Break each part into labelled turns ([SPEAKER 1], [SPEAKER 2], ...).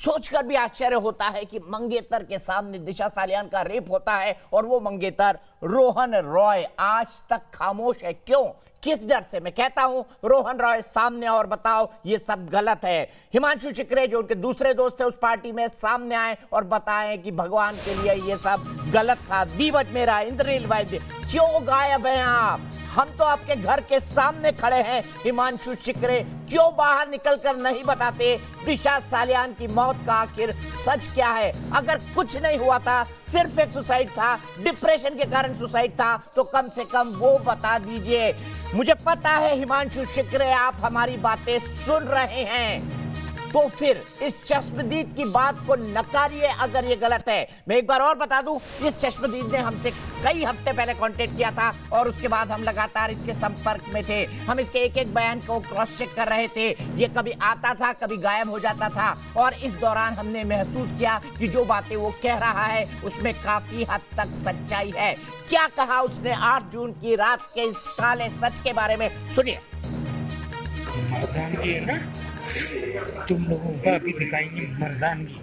[SPEAKER 1] सोचकर भी आश्चर्य होता है कि मंगेतर के सामने दिशा सालियान का रेप होता है और वो मंगेतर रोहन रॉय आज तक खामोश है। क्यों, किस डर से? मैं कहता हूं रोहन रॉय सामने और बताओ ये सब गलत है। हिमांशु शिकरे जो उनके दूसरे दोस्त थे उस पार्टी में, सामने आए और बताएं कि भगवान के लिए ये सब गलत था। दीपज मेहरा, इंद्रनील वैद्य, क्यों गायब हैं आप? हम तो आपके घर के सामने खड़े हैं। हिमांशु शिकरे क्यों बाहर निकलकर नहीं बताते दिशा सालियान की मौत का आखिर सच क्या है? अगर कुछ नहीं हुआ था, सिर्फ एक सुसाइड था, डिप्रेशन के कारण सुसाइड था, तो कम से कम वो बता दीजिए। मुझे पता है हिमांशु शिकरे आप हमारी बातें सुन रहे हैं, तो फिर इस चश्मदीद की बात को नकारिए अगर ये गलत है। मैं एक बार और बता दूं, इस चश्मदीद ने हमसे कई हफ्ते पहले कांटेक्ट किया था और उसके बाद हम लगातार इसके संपर्क में थे। हम इसके एक एक बयान को क्रॉस चेक कर रहे थे। ये कभी आता था, कभी गायब हो जाता था और इस दौरान हमने महसूस किया कि जो बातें वो कह रहा है उसमें काफी हद तक सच्चाई है। क्या कहा उसने 8 जून की रात के इस काले सच के बारे में, सुनिए।
[SPEAKER 2] तुम लोगों का अभी दिखाएंगे मर्दानगी।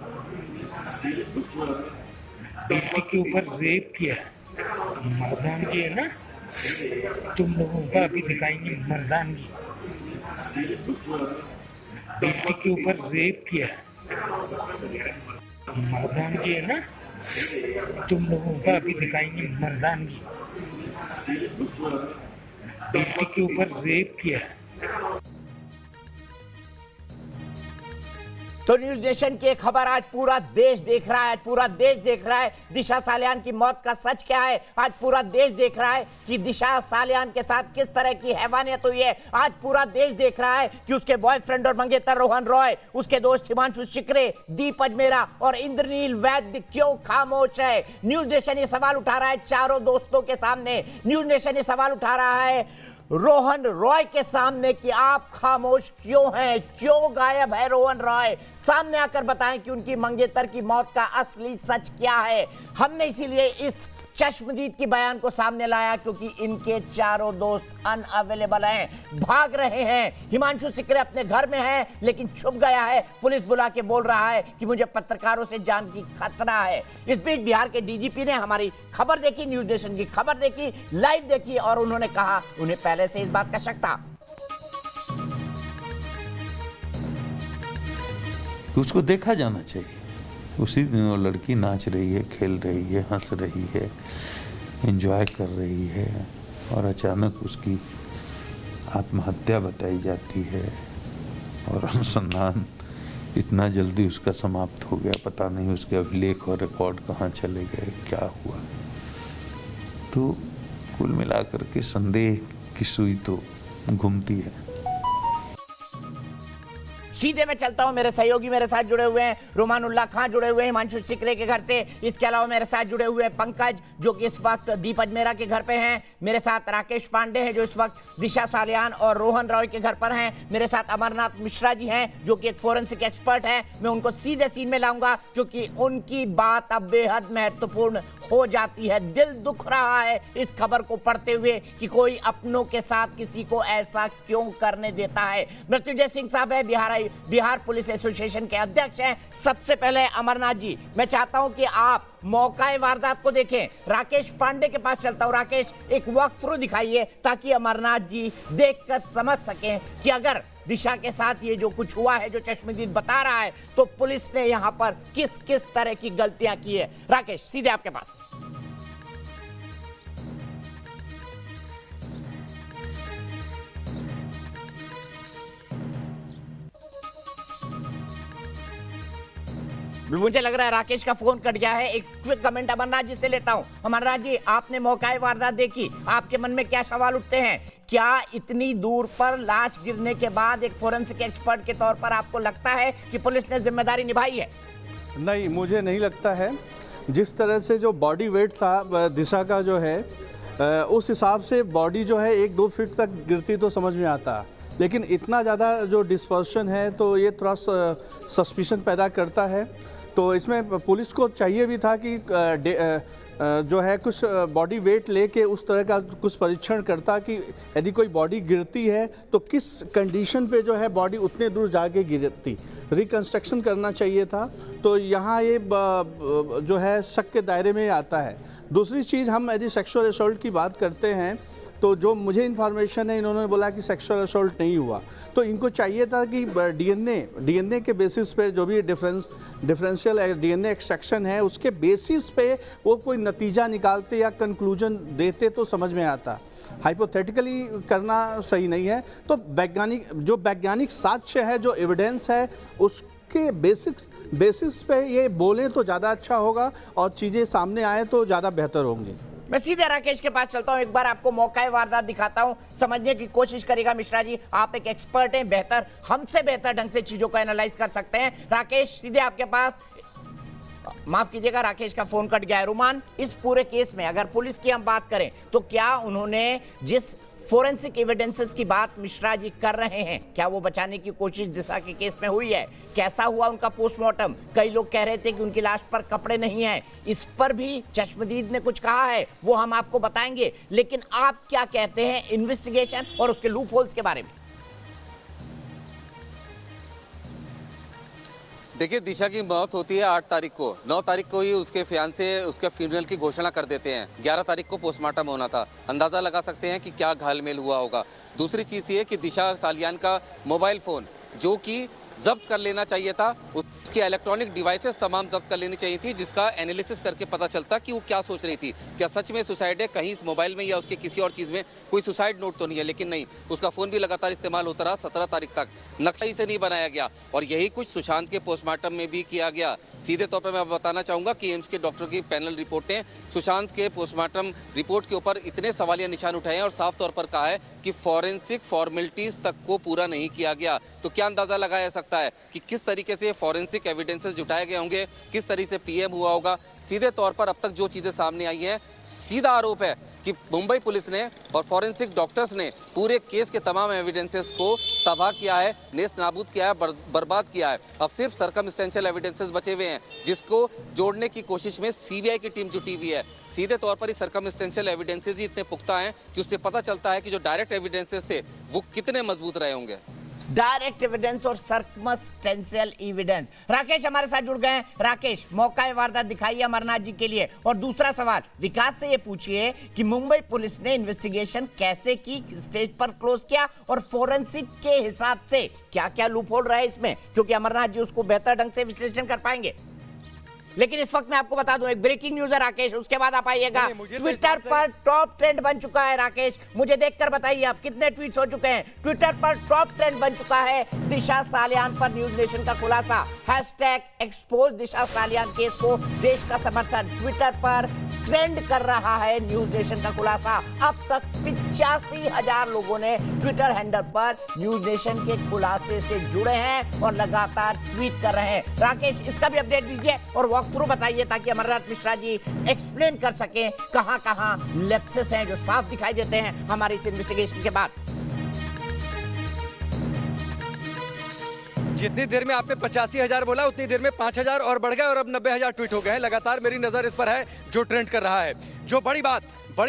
[SPEAKER 2] बेटी के ऊपर रेप किया, मर्दानगी है ना? तुम लोगों का अभी दिखाएंगे मर्दानगी। बेटी के ऊपर रेप किया, मर्दानगी है ना? तुम लोगों का अभी दिखाएंगे मर्दानगी। बेटी के ऊपर रेप किया।
[SPEAKER 1] तो न्यूज नेशन की एक खबर आज पूरा देश देख रहा है। पूरा देश देख रहा है दिशा सालियान की मौत का सच क्या है। आज पूरा देश देख रहा है कि दिशा सालियान के साथ किस तरह की हैवानियत हुई है। आज पूरा देश देख रहा है कि उसके बॉयफ्रेंड और मंगेतर रोहन रॉय, उसके दोस्त हिमांशु शिकरे, दीपज मेहरा और इंद्रनील वैद्य क्यों खामोश है। न्यूज नेशन ये सवाल उठा रहा है चारों दोस्तों के सामने। न्यूज नेशन ये सवाल उठा रहा है रोहन रॉय के सामने कि आप खामोश क्यों हैं, क्यों गायब है रोहन रॉय? सामने आकर बताएं कि उनकी मंगेतर की मौत का असली सच क्या है। हमने इसीलिए इस चश्मदीद की बयान को सामने लाया क्योंकि इनके चारों दोस्त अनअवेलेबल हैं, भाग रहे हैं। हिमांशु शिकरे अपने घर में है लेकिन छुप गया है। पुलिस बुला के बोल रहा है कि मुझे पत्रकारों से जान की खतरा है। इस बीच बिहार के डीजीपी ने हमारी खबर देखी, न्यूज नेशन की खबर देखी, लाइव देखी और उन्होंने कहा उन्हें पहले से इस बात का शक था।
[SPEAKER 3] उसको देखा जाना चाहिए। उसी दिन वो लड़की नाच रही है, खेल रही है, हंस रही है, एंजॉय कर रही है और अचानक उसकी आत्महत्या बताई जाती है और अनुसंधान इतना जल्दी उसका समाप्त हो गया। पता नहीं उसके अभिलेख और रिकॉर्ड कहाँ चले गए, क्या हुआ। तो कुल मिलाकर के संदेह की सुई तो घूमती है।
[SPEAKER 1] सीधे मैं चलता हूं, मेरे सहयोगी मेरे साथ जुड़े हुए हैं। रोमानुल्लाह खान जुड़े हुए हैं हिमांशु शिकरे के घर से। इसके अलावा मेरे साथ जुड़े हुए हैं पंकज जो कि इस वक्त दीपज मेहरा के घर पे हैं। मेरे साथ राकेश पांडे हैं जो इस वक्त दिशा सालियान और रोहन रॉय के घर पर हैं। मेरे साथ अमरनाथ मिश्रा जी हैं जो कि एक फोरेंसिक एक्सपर्ट हैं। मैं उनको सीधे सीन में लाऊंगा क्योंकि उनकी बात अब बेहद महत्वपूर्ण हो जाती है। दिल दुख रहा है इस खबर को पढ़ते हुए कि कोई अपनों के साथ किसी को ऐसा क्यों करने देता है। मृत्युंजय सिंह साहब है, बिहार पुलिस एसोसिएशन के अध्यक्ष हैं। सबसे पहले अमरनाथ जी, मैं चाहता हूं कि आप मौका वारदात को देखें। राकेश पांडे के पास चलता हूं। राकेश, एक वॉक थ्रू दिखाइए ताकि अमरनाथ जी देखकर समझ सकें कि अगर दिशा के साथ ये जो कुछ हुआ है, जो चश्मदीद बता रहा है, तो पुलिस ने यहां पर किस किस तरह की गलतियां की है। राकेश, सीधे आपके पास। मुझे लग रहा है राकेश का फोन कट गया है। एक क्विक कमेंट अमरनाथ जी से लेता हूं। अमरनाथ जी, आपने मौका वारदात देखी, आपके मन में क्या सवाल उठते हैं? क्या इतनी दूर पर लाश गिरने के बाद एक फोरेंसिक एक्सपर्ट के तौर पर आपको लगता है कि पुलिस ने जिम्मेदारी निभाई है?
[SPEAKER 4] नहीं, मुझे नहीं लगता है। जिस तरह से जो बॉडी वेट था दिशा का जो है, उस हिसाब से बॉडी जो है 1-2 फीट तक गिरती तो समझ में आता, लेकिन इतना ज़्यादा जो डिस्पर्शन है तो ये थोड़ा सस्पिशन पैदा करता है। तो इसमें पुलिस को चाहिए भी था कि जो है कुछ बॉडी वेट लेके उस तरह का कुछ परीक्षण करता कि यदि कोई बॉडी गिरती है तो किस कंडीशन पे जो है बॉडी उतने दूर जाके गिरती, रिकंस्ट्रक्शन करना चाहिए था। तो यहाँ ये जो है शक के दायरे में आता है। दूसरी चीज़, हम यदि सेक्सुअल असॉल्ट की बात करते हैं तो जो मुझे इन्फॉर्मेशन है, इन्होंने बोला कि सेक्सुअल असॉल्ट नहीं हुआ। तो इनको चाहिए था कि डीएनए के बेसिस पे जो भी डिफरेंशियल डीएनए एक्सट्रैक्शन है उसके बेसिस पे वो कोई नतीजा निकालते या कंक्लूजन देते तो समझ में आता। हाइपोथेटिकली करना सही नहीं है। तो वैज्ञानिक साक्ष्य है, जो एविडेंस है, उसके बेसिस पे ये बोलें तो ज़्यादा अच्छा होगा और चीज़ें सामने आए तो ज़्यादा बेहतर होंगी।
[SPEAKER 1] मैं सीधे राकेश के पास चलता हूं, एक बार आपको मौका वारदात दिखाता हूं, समझने की कोशिश करेगा मिश्रा जी। आप एक एक्सपर्ट हैं, बेहतर, हमसे बेहतर ढंग से चीजों को एनालाइज कर सकते हैं। राकेश, सीधे आपके पास। माफ कीजिएगा, राकेश का फोन कट गया है। रुमान, इस पूरे केस में अगर पुलिस की हम बात करें तो क्या उन्होंने जिस फोरेंसिक एविडेंसेस की बात मिश्रा जी कर रहे हैं, क्या वो बचाने की कोशिश दिशा के केस में हुई है? कैसा हुआ उनका पोस्टमार्टम? कई लोग कह रहे थे कि उनकी लाश पर कपड़े नहीं हैं, इस पर भी चश्मदीद ने कुछ कहा है, वो हम आपको बताएंगे। लेकिन आप क्या कहते हैं इन्वेस्टिगेशन और उसके लूप होल्स के बारे में?
[SPEAKER 5] देखिए, दिशा की मौत होती है 8 तारीख को। 9 तारीख को ही उसके फियांसे उसके फ्यूनरल की घोषणा कर देते हैं। 11 तारीख को पोस्टमार्टम होना था। अंदाज़ा लगा सकते हैं कि क्या घालमेल हुआ होगा। दूसरी चीज़ ये कि दिशा सालियान का मोबाइल फ़ोन जो कि जब्त कर लेना चाहिए था, उसकी इलेक्ट्रॉनिक डिवाइसेस तमाम जब्त कर लेनी चाहिए थी, जिसका एनालिसिस करके पता चलता कि वो क्या सोच रही थी। क्या सच में सुसाइड है, कहीं इस मोबाइल में या उसके किसी और चीज़ में कोई सुसाइड नोट तो नहीं है? लेकिन नहीं, उसका फ़ोन भी लगातार इस्तेमाल होता रहा 17 तारीख तक। नक्शा ही से नहीं बनाया गया और यही कुछ सुशांत के पोस्टमार्टम में भी किया गया। सीधे तौर पर मैं बताना चाहूँगा कि एम्स के डॉक्टर की पैनल रिपोर्ट ने सुशांत के पोस्टमार्टम रिपोर्ट के ऊपर इतने सवालिया निशान उठाए हैं और साफ तौर पर कहा है कि फॉरेंसिक फॉर्मेलिटीज़ तक को पूरा नहीं किया गया। तो क्या अंदाज़ा लगाया जा सकता है कि किस तरीके से फॉरेंसिक एविडेंसेस जुटाए गए होंगे, किस तरीके से पीएम हुआ होगा? सीधे तौर पर अब तक जो चीज़ें सामने आई हैं, सीधा आरोप है कि मुंबई पुलिस ने और फॉरेंसिक डॉक्टर्स ने पूरे केस के तमाम एविडेंसेस को तबाह किया है, नेस्त नाबूद किया है, बर्बाद किया है। अब सिर्फ सर्कमस्टेंशियल एविडेंसेस बचे हुए हैं, जिसको जोड़ने की कोशिश में सीबीआई की टीम जुटी हुई है। सीधे तौर पर इस सर्कमस्टेंशियल एविडेंसेस ही इतने पुख्ता हैं कि उससे पता चलता है कि जो डायरेक्ट एविडेंसेस थे वो कितने मजबूत रहे होंगे।
[SPEAKER 1] डायरेक्ट एविडेंस और सर्कमस्टेंशियल एविडेंस। राकेश हमारे साथ जुड़ गए हैं। राकेश, मौका वारदात दिखाइए अमरनाथ जी के लिए। और दूसरा सवाल विकास से ये पूछिए कि मुंबई पुलिस ने इन्वेस्टिगेशन कैसे की, स्टेज पर क्लोज किया और फोरेंसिक के हिसाब से क्या क्या लूप होल रहा है इसमें, क्योंकि अमरनाथ जी उसको बेहतर ढंग से विश्लेषण कर पाएंगे। लेकिन इस वक्त मैं आपको बता दूं, एक ब्रेकिंग न्यूज है राकेश, उसके बाद आप आइएगा। ट्विटर पर टॉप ट्रेंड बन चुका है। राकेश, मुझे देखकर बताइए आप कितने ट्वीट्स हो चुके हैं। ट्विटर पर टॉप ट्रेंड बन चुका है दिशा सालियान पर न्यूज नेशन का खुलासा। #एक्सपोज दिशा सालियान केस को देश का समर्थन ट्विटर पर ट्रेंड कर रहा है न्यूज नेशन का खुलासा। अब तक 85,000 लोगों ने ट्विटर हैंडल पर न्यूज नेशन के खुलासे से जुड़े हैं और लगातार ट्वीट कर रहे हैं। राकेश, इसका भी अपडेट दीजिए और वॉक थ्रू बताइए ताकि अमरनाथ मिश्रा जी एक्सप्लेन कर सकें कहां-कहां लैप्सेस हैं जो साफ दिखाई देते हैं हमारी इस इन्वेस्टिगेशन के बाद।
[SPEAKER 6] जितनी देर में आपने 85,000 बोला, उतनी देर में 5,000 और बढ़ गए और अब 90,000 ट्वीट हो गए हैं। लगातार मेरी नजर इस पर है जो ट्रेंड कर रहा है। जो बड़ी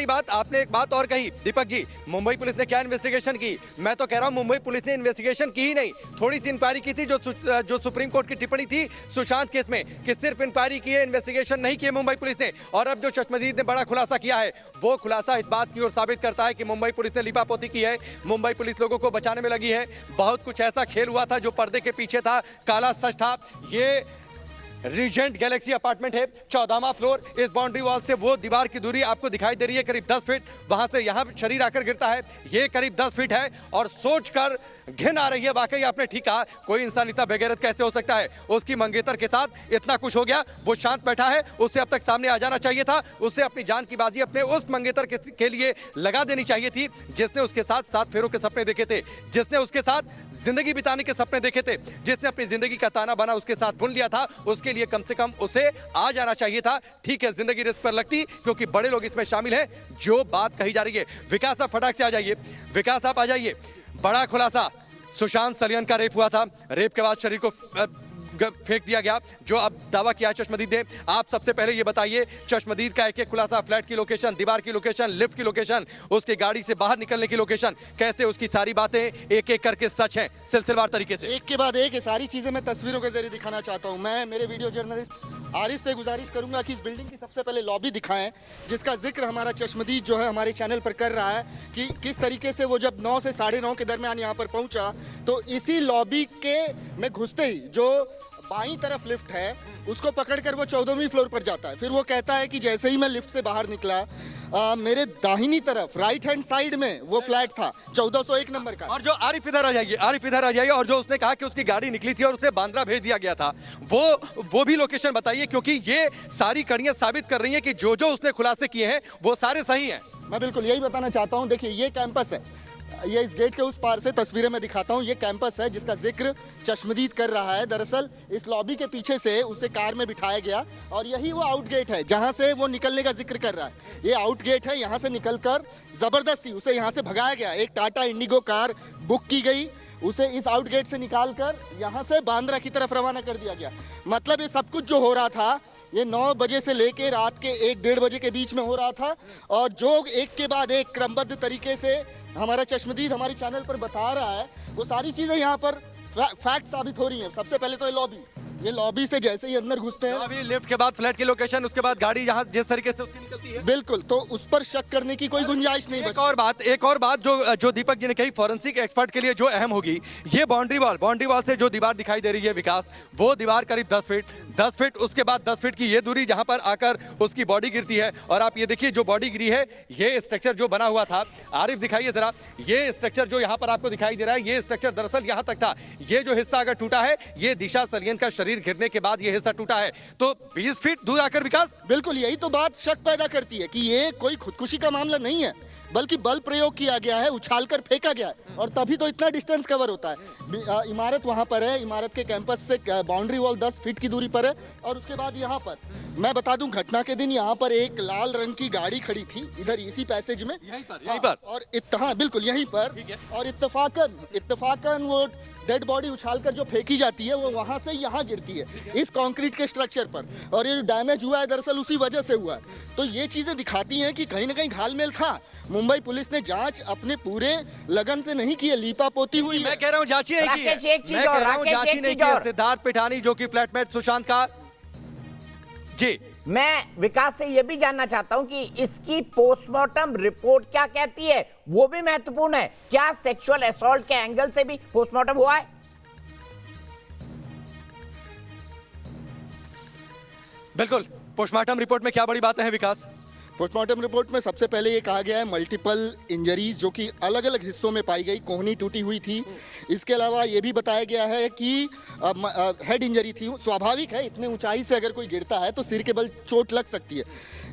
[SPEAKER 6] बात आपने एक बात और कही दीपक जी, मुंबई पुलिस ने क्या इन्वेस्टिगेशन की? मैं तो कह रहा हूं मुंबई पुलिस ने इन्वेस्टिगेशन की ही नहीं, थोड़ी सी इंक्वायरी की थी। जो सुप्रीम कोर्ट की टिप्पणी थी सुशांत केस में कि सिर्फ इंक्वायरी की है, इन्वेस्टिगेशन नहीं की है मुंबई पुलिस ने। और अब जो चश्मदीद ने बड़ा खुलासा किया है, वो खुलासा इस बात की ओर साबित करता है कि मुंबई पुलिस ने लिपापोती की है, मुंबई पुलिस लोगों को बचाने में लगी है। बहुत कुछ ऐसा खेल हुआ था जो पर्दे के पीछे था, काला सच था। ये रीजेंट गैलेक्सी अपार्टमेंट है, 14वां फ्लोर। इस बाउंड्री वॉल से वो दीवार की दूरी आपको दिखाई दे रही है करीब 10 फीट। वहां से यहां शरीर आकर गिरता है, ये करीब 10 फीट है। और सोचकर घिन आ रही है। वाकई आपने ठीक कहा, कोई इंसान इतना बेगैरत कैसे हो सकता है? उसकी मंगेतर के साथ इतना कुछ हो गया, वो शांत बैठा है, उससे अब तक सामने आ जाना चाहिए था। उससे अपनी जान की बाजी अपने उस मंगेतर के लिए लगा देनी चाहिए थी जिसने उसके साथ 7 फेरों के सपने देखे थे, जिसने उसके साथ जिंदगी बिताने के सपने देखे थे, जिसने अपनी जिंदगी का ताना बाना उसके साथ बुन लिया था। उसके लिए कम से कम उसे आ जाना चाहिए था। ठीक है, जिंदगी रिस्क पर लगती क्योंकि बड़े लोग इसमें शामिल हैं। जो बात कही जा रही है, विकास आप फटाक से आ जाइए। विकास आप आ जाइए। बड़ा खुलासा, सुशांत सालियान का रेप हुआ था। रेप के बाद शरीर को फेंक दिया गया, जो अब दावा किया चश्मदीद ने। आप सबसे पहले ये बताइए, चश्मदीद का एक एक खुलासा, फ्लैट की लोकेशन, दीवार की लोकेशन, लिफ्ट की लोकेशन, उसकी गाड़ी से बाहर निकलने की लोकेशन, कैसे उसकी सारी बातें एक एक करके सच है सिलसिलेवार तरीके से।
[SPEAKER 7] एक के बाद एक ये सारी चीजें मैं तस्वीरों के जरिए दिखाना चाहता हूं। मैं मेरे वीडियो जर्नलिस्ट आरिफ से गुजारिश करूंगा कि इस बिल्डिंग की सबसे पहले लॉबी दिखाएं, जिसका जिक्र हमारा चश्मदीद जो है हमारे चैनल पर कर रहा है कि किस तरीके से वो जब 9 से 9:30 के दरमियान यहाँ पर पहुंचा, तो इसी लॉबी के में घुसते ही जो बाईं तरफ लिफ्ट है उसको पकड़कर वो 14वीं फ्लोर पर जाता है। फिर वो कहता है कि जैसे ही मैं लिफ्ट से बाहर निकला, मेरे दाहिनी तरफ राइट हैंड साइड में वो फ्लैट था 1401 नंबर का।
[SPEAKER 6] और जो आरिफ इधर आ जाइए, आरिफ इधर आ जाइए, और जो उसने कहा कि उसकी गाड़ी निकली थी और उसे बांद्रा भेज दिया गया था, वो भी लोकेशन बताइए, क्योंकि ये सारी कड़ियां साबित कर रही हैं कि जो उसने खुलासे किए हैं वो सारे सही हैं।
[SPEAKER 7] मैं बिल्कुल यही बताना चाहता हूँ। देखिए, ये कैंपस है, ये इस गेट के उस पार से तस्वीरें मैं दिखाता हूँ। ये कैंपस है जिसका जिक्र चश्मदीद कर रहा है। दरअसल इस लॉबी के पीछे से उसे कार में बिठाया गया और यही वो आउट गेट है जहाँ से वो निकलने का जिक्र कर रहा है। ये आउट गेट है, यहाँ से निकलकर जबरदस्ती उसे यहाँ से भगाया गया। एक टाटा इंडिगो कार बुक की गई, उसे इस आउट गेट से निकालकर यहाँ से बांद्रा की तरफ रवाना कर दिया गया। मतलब ये सब कुछ जो हो रहा था, ये 9 बजे से लेके रात के 1-1:30 बजे के बीच में हो रहा था, और जो एक के बाद एक क्रमबद्ध तरीके से हमारा चश्मदीद हमारे चैनल पर बता रहा है, वो सारी चीज़ें यहाँ पर फैक्ट साबित हो रही हैं। सबसे पहले तो ये लॉबी से जैसे ही अंदर घुसते हैं,
[SPEAKER 6] अभी लिफ्ट के बाद फ्लैट की लोकेशन, उसके बाद गाड़ी जहाँ जिस तरीके से उसकी निकलती है,
[SPEAKER 7] बिल्कुल, तो उस पर शक करने की कोई गुंजाइश नहीं बची।
[SPEAKER 6] एक और बात जो दीपक जी ने कही, फॉरेंसिक एक्सपर्ट के लिए जो अहम होगी, ये बाउंड्री वॉल से जो दीवार दिखाई दे रही है विकास, वो दीवार करीब 10 फीट, उसके बाद 10 फीट की ये दूरी जहां पर आकर उसकी बॉडी गिरती है। और आप ये देखिए, जो बॉडी गिरी है, ये स्ट्रक्चर जो बना हुआ था, आरिफ दिखाइए जरा, ये स्ट्रक्चर जो यहाँ पर आपको दिखाई दे रहा है, ये स्ट्रक्चर दरअसल यहाँ तक था। ये जो हिस्सा अगर टूटा है, ये दिशा सलियन का शरीर गिरने के बाद ये हिस्सा टूटा है। तो 20 फीट दूर आकर विकास,
[SPEAKER 7] बिल्कुल यही तो बात शक पैदा करती है कि ये कोई खुदकुशी का मामला नहीं है, बल्कि बल प्रयोग किया गया है, उछालकर फेंका गया है, और तभी तो इतना डिस्टेंस कवर होता है। इमारत वहां पर है, इमारत के कैंपस से बाउंड्री वॉल 10 फीट की दूरी पर है। और उसके बाद यहाँ पर मैं बता दूं, घटना के दिन यहाँ पर एक लाल रंग की गाड़ी खड़ी थी, इधर इसी पैसेज में,
[SPEAKER 6] यहीं पर।
[SPEAKER 7] और हाँ बिल्कुल यहीं पर, और इत्तफाकन वो डेड बॉडी उछालकर जो फेंकी जाती है, वो वहां से यहाँ गिरती है इस कंक्रीट के स्ट्रक्चर पर, और ये जो डैमेज हुआ है दरअसल उसी वजह से हुआ है। तो ये चीजें दिखाती हैं कि कहीं ना कहीं घालमेल था। मुंबई पुलिस ने जांच अपने पूरे लगन से नहीं की है, लीपापोती हुई है।
[SPEAKER 6] मैं कह रहा हूँ जांची नहीं की है,
[SPEAKER 1] राकेश, एक चीज
[SPEAKER 6] मैं
[SPEAKER 1] और,
[SPEAKER 6] कह रहा हूँ
[SPEAKER 1] राकेश,
[SPEAKER 6] जांची
[SPEAKER 1] एक
[SPEAKER 6] नहीं
[SPEAKER 1] चीज
[SPEAKER 6] की है।
[SPEAKER 1] और।
[SPEAKER 6] सिद्धार्थ पिठानी जो कि फ्लैटमेट सुशांत का, जी
[SPEAKER 1] मैं विकास से यह भी जानना चाहता हूं कि इसकी पोस्टमार्टम रिपोर्ट क्या कहती है, वो भी महत्वपूर्ण है। क्या सेक्सुअल असॉल्ट के एंगल से भी पोस्टमार्टम हुआ है?
[SPEAKER 6] बिल्कुल, पोस्टमार्टम रिपोर्ट में क्या बड़ी बातें हैं विकास?
[SPEAKER 7] पोस्टमार्टम रिपोर्ट में सबसे पहले ये कहा गया है मल्टीपल इंजरीज जो कि अलग अलग हिस्सों में पाई गई, कोहनी टूटी हुई थी। इसके अलावा ये भी बताया गया है कि हेड इंजरी थी। स्वाभाविक है, इतने ऊंचाई से अगर कोई गिरता है तो सिर के बल चोट लग सकती है।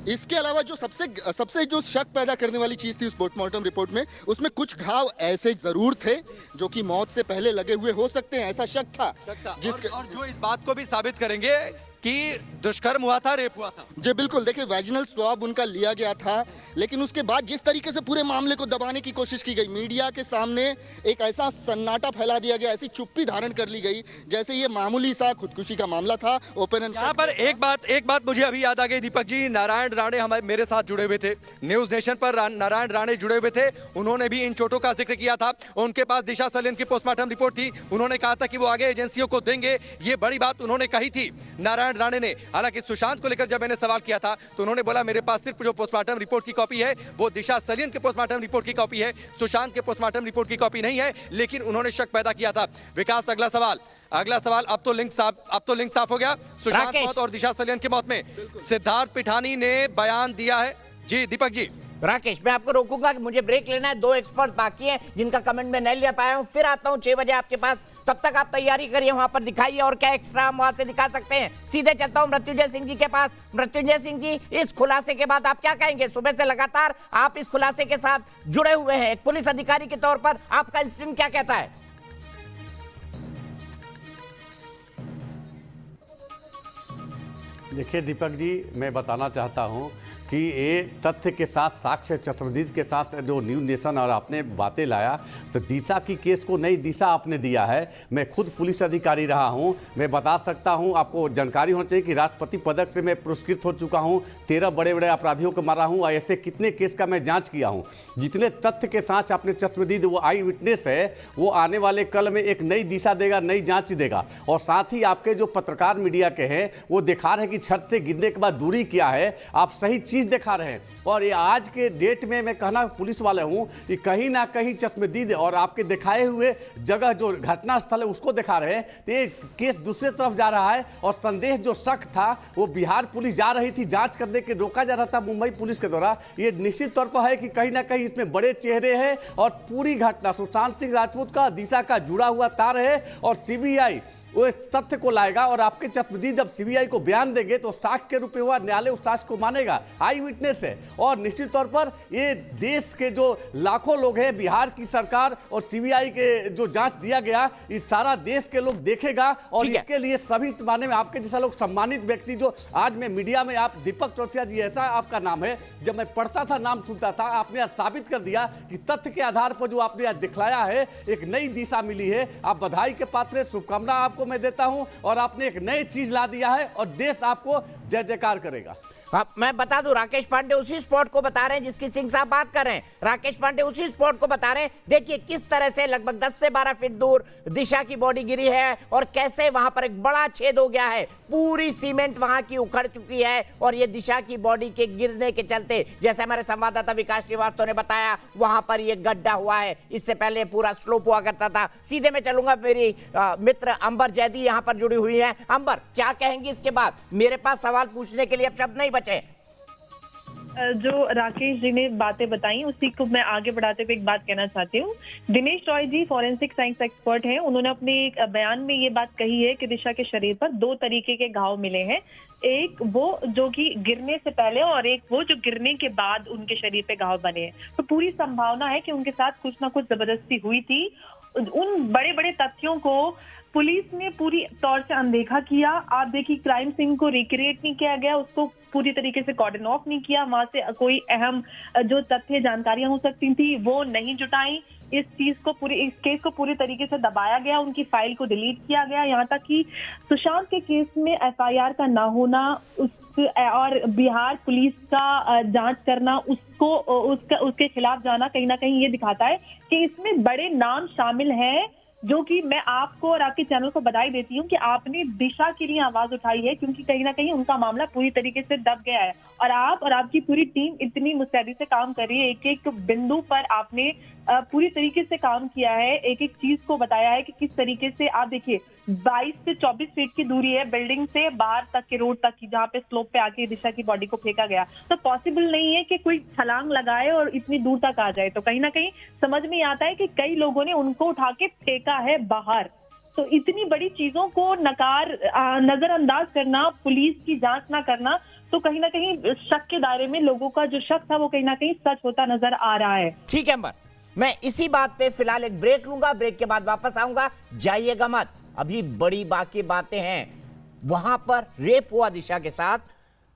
[SPEAKER 7] इसके अलावा जो सबसे जो शक पैदा करने वाली चीज़ थी उस पोस्टमार्टम रिपोर्ट में, उसमें कुछ घाव ऐसे ज़रूर थे जो कि मौत से पहले लगे हुए हो सकते हैं, ऐसा शक था।
[SPEAKER 6] और जो इस बात को भी साबित करेंगे कि दुष्कर्म हुआ था, रेप हुआ था।
[SPEAKER 7] जी बिल्कुल, देखिए वैजिनल स्वाब उनका लिया गया था, लेकिन उसके बाद जिस तरीके से पूरे मामले को दबाने की कोशिश की गई, मीडिया के सामने एक ऐसा सन्नाटा फैला दिया गया, ऐसी चुप्पी धारण कर ली गई जैसे ये मामूली सा खुदकुशी का मामला था। ओपन एंड
[SPEAKER 6] यहाँ पर एक बात मुझे अभी याद आ गई दीपक जी, नारायण राणे हमारे मेरे साथ जुड़े हुए थे, न्यूज नेशन पर नारायण राणे जुड़े हुए थे, उन्होंने भी इन चोटों का जिक्र किया था। उनके पास दिशा सलियन की पोस्टमार्टम रिपोर्ट थी, उन्होंने कहा था कि वो आगे एजेंसियों को देंगे, ये बड़ी बात उन्होंने कही थी नारायण राणे ने। हालांकि सुशांत को लेकर जब मैंने सवाल किया था तो उन्होंने बोला मेरे पास सिर्फ जो पोस्टमार्टम रिपोर्ट की कॉपी है वो दिशा सलियन के पोस्टमार्टम रिपोर्ट की कॉपी है, सुशांत के पोस्टमार्टम रिपोर्ट की कॉपी नहीं है। लेकिन उन्होंने शक पैदा किया था। विकास, अगला सवाल, अब तो लिंक साफ हो गया सुशांत मौत और दिशा सलियन की मौत में। सिद्धार्थ पिठानी ने बयान दिया है। जी दीपक जी।
[SPEAKER 1] राकेश, मैं आपको रोकूंगा कि मुझे ब्रेक लेना है, 2 एक्सपर्ट बाकी हैं जिनका कमेंट में नहीं ले पाया हूं। फिर आता हूं 6 बजे आपके पास, तब तक आप तैयारी करिए, वहां पर दिखाइए और क्या एक्स्ट्रा हम वहां से दिखा सकते हैं। सीधे चलता हूं मृत्युंजय सिंह जी के पास। मृत्युंजय सिंह जी, इस खुलासे के बाद आप क्या कहेंगे? सुबह से लगातार आप इस खुलासे के साथ जुड़े हुए हैं, एक पुलिस अधिकारी के तौर पर आपका इंस्टिंक्ट क्या कहता है?
[SPEAKER 8] देखिए दीपक जी, मैं बताना चाहता हूं कि ये तथ्य के साथ, साक्ष्य, चश्मदीद के साथ जो न्यूज़ नेशन और आपने बातें लाया, तो दिशा की केस को नई दिशा आपने दिया है। मैं खुद पुलिस अधिकारी रहा हूं, मैं बता सकता हूं, आपको जानकारी होनी चाहिए कि राष्ट्रपति पदक से मैं पुरस्कृत हो चुका हूं, 13 बड़े बड़े अपराधियों को मारा हूं, और ऐसे कितने केस का मैं जांच किया हूं। जितने तथ्य के साथ आपने चश्मदीद, वो आई विटनेस है, वो आने वाले कल में एक नई दिशा देगा, नई जांच देगा। और साथ ही आपके जो पत्रकार मीडिया के हैं, वो दिखा रहे हैं कि छत से गिरने के बाद दूरी क्या है, आप सही चीज दिखा रहे हैं। और ये आज के डेट में मैं कहना पुलिस वाले हूं कि कहीं ना कहीं चश्मदीद और आपके दिखाए हुए जगह जो घटना स्थल है उसको दिखा रहे हैं, तो ये केस दूसरे तरफ जा रहा है। और संदेश जो शक था, वो बिहार पुलिस जा रही थी जांच करने के, रोका जा रहा था मुंबई पुलिस के द्वारा। ये निश्चित तौर पर है कि कहीं ना कहीं इसमें बड़े चेहरे हैं, और पूरी घटना सुशांत सिंह राजपूत का दिशा का जुड़ा हुआ तार है। और सीबीआई वो इस तथ्य को लाएगा, और आपके चश्मदीद जब सीबीआई को बयान देंगे तो साक्ष्य के रूप में हुआ, न्यायालय उस साक्ष्य को मानेगा, आई विटनेस है। और निश्चित तौर पर ये देश के जो लाखों लोग हैं, बिहार की सरकार और सीबीआई के जो जांच दिया गया, इस सारा देश के लोग देखेगा। और इसके लिए सभी माने में आपके जैसा लोग सम्मानित व्यक्ति, जो आज मैं मीडिया में, आप दीपक चौरसिया जी ऐसा आपका नाम है, जब मैं पढ़ता था, नाम सुनता था, आपने आज साबित कर दिया कि तथ्य के आधार पर जो आपने आज दिखलाया है, एक नई दिशा मिली है। आप बधाई के पात्र, शुभकामना आपको मैं देता हूं, और आपने एक नई चीज ला दिया है, और देश आपको जय जयकार करेगा।
[SPEAKER 1] मैं बता दूं, राकेश पांडे उसी स्पॉट को बता रहे हैं जिसकी सिंह साहब बात कर रहे हैं। राकेश पांडे उसी स्पॉट को बता रहे हैं। देखिए किस तरह से लगभग 10 से 12 फीट दूर दिशा की बॉडी गिरी है, और कैसे वहां पर एक बड़ा छेद हो गया है, पूरी सीमेंट वहां की उखड़ चुकी है। और ये दिशा की बॉडी के गिरने के चलते, जैसे हमारे संवाददाता विकास श्रीवास्तव ने बताया, वहां पर ये गड्ढा हुआ है। इससे पहले पूरा स्लोप हुआ करता था। सीधे मैं चलूंगा, मेरी मित्र अंबर जैदी यहां पर जुड़ी हुई है। अंबर, क्या कहेंगी इसके बाद? मेरे पास सवाल पूछने के लिए अब शब्द नहीं बचे।
[SPEAKER 9] जो राकेश जी ने बातें बताई, उसी को मैं आगे बढ़ाते हुए एक बात कहना चाहती हूँ। दिनेश रॉय जी फॉरेंसिक साइंस एक्सपर्ट हैं। उन्होंने अपने एक बयान में ये बात कही है कि दिशा के शरीर पर 2 तरीके के घाव मिले हैं। एक वो जो कि गिरने से पहले, और एक वो जो गिरने के बाद उनके शरीर पे घाव बने हैं। तो पूरी संभावना है कि उनके साथ कुछ ना कुछ जबरदस्ती हुई थी। उन बड़े बड़े तथ्यों को पुलिस ने पूरी तौर से अनदेखा किया। आप देखिए, क्राइम सीन को रिक्रिएट नहीं किया गया, उसको पूरी तरीके से कॉर्डन ऑफ नहीं किया। वहां से कोई अहम जो तथ्य जानकारियां हो सकती थी वो नहीं जुटाई। इस केस को पूरी तरीके से दबाया गया, उनकी फाइल को डिलीट किया गया। यहाँ तक कि सुशांत के केस में एफआईआर का ना होना, और बिहार पुलिस का जांच करना, उसके खिलाफ जाना, कहीं ना कहीं ये दिखाता है कि इसमें बड़े नाम शामिल हैं। जो कि मैं आपको और आपके चैनल को बधाई देती हूँ कि आपने दिशा के लिए आवाज उठाई है, क्योंकि कहीं ना कहीं उनका मामला पूरी तरीके से दब गया है। और आप और आपकी पूरी टीम इतनी मुस्तैदी से काम कर रही है। एक एक बिंदु पर आपने पूरी तरीके से काम किया है, एक एक चीज को बताया है कि किस तरीके से। आप देखिए, 22 से 24 फीट की दूरी है बिल्डिंग से बाहर तक के रोड तक की, जहाँ पे स्लोप पे आके दिशा की बॉडी को फेंका गया। तो पॉसिबल नहीं है कि कोई छलांग लगाए और इतनी दूर तक आ जाए। तो कहीं ना कहीं समझ में आता है कि कई लोगों ने उनको उठा के फेंका है बाहर। तो इतनी बड़ी चीजों को नजरअंदाज करना, पुलिस की जांच ना करना, तो कहीं ना कहीं शक के दायरे में लोगों का जो शक था वो कहीं ना कहीं सच होता नजर आ रहा है।
[SPEAKER 1] ठीक है अंबर, मैं इसी बात पे फिलहाल एक ब्रेक लूंगा, ब्रेक के बाद वापस आऊंगा। जाइएगा मत, अभी बड़ी बाकी बातें हैं। वहां पर रेप हुआ दिशा के साथ,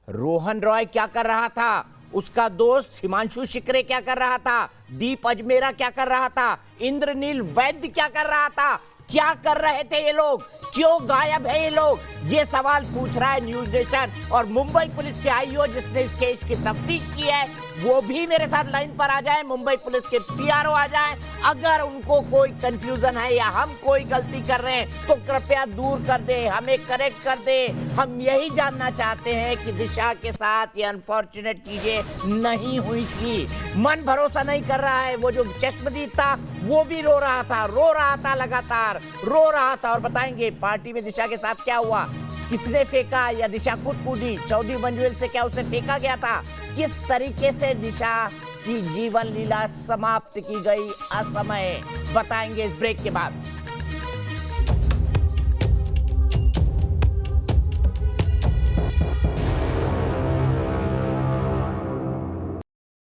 [SPEAKER 1] रोहन रॉय क्या कर रहा था, उसका दोस्त हिमांशु शिकरे क्या कर रहा था, दीप अजमेरा क्या कर रहा था, इंद्रनील वैद्य क्या कर रहा था, क्या कर रहे थे ये लोग, क्यों गायब है ये लोग, ये सवाल पूछ रहा है न्यूज़ नेशन। और मुंबई पुलिस के आईओ जिसने इस केस की तफ्तीश की है, वो भी मेरे साथ लाइन पर आ जाए। मुंबई पुलिस के पीआरओ आ जाए। अगर उनको कोई कंफ्यूजन है या हम कोई गलती कर रहे हैं तो कृपया दूर कर दे, हमें करेक्ट कर दे। हम यही जानना चाहते हैं कि दिशा के साथ ये अनफॉर्चुनेट चीजें नहीं हुई थी। मन भरोसा नहीं कर रहा है। वो जो चश्मदीद था वो भी रो रहा था लगातार रो रहा था। और बताएंगे पार्टी में दिशा के साथ क्या हुआ, किसने फेंका या दिशा खुद कूदी, चौधरी मंजुल से क्या उसे फेंका गया था, किस तरीके से दिशा की जीवन लीला समाप्त की गई असमय, बताएंगे इस ब्रेक के बाद।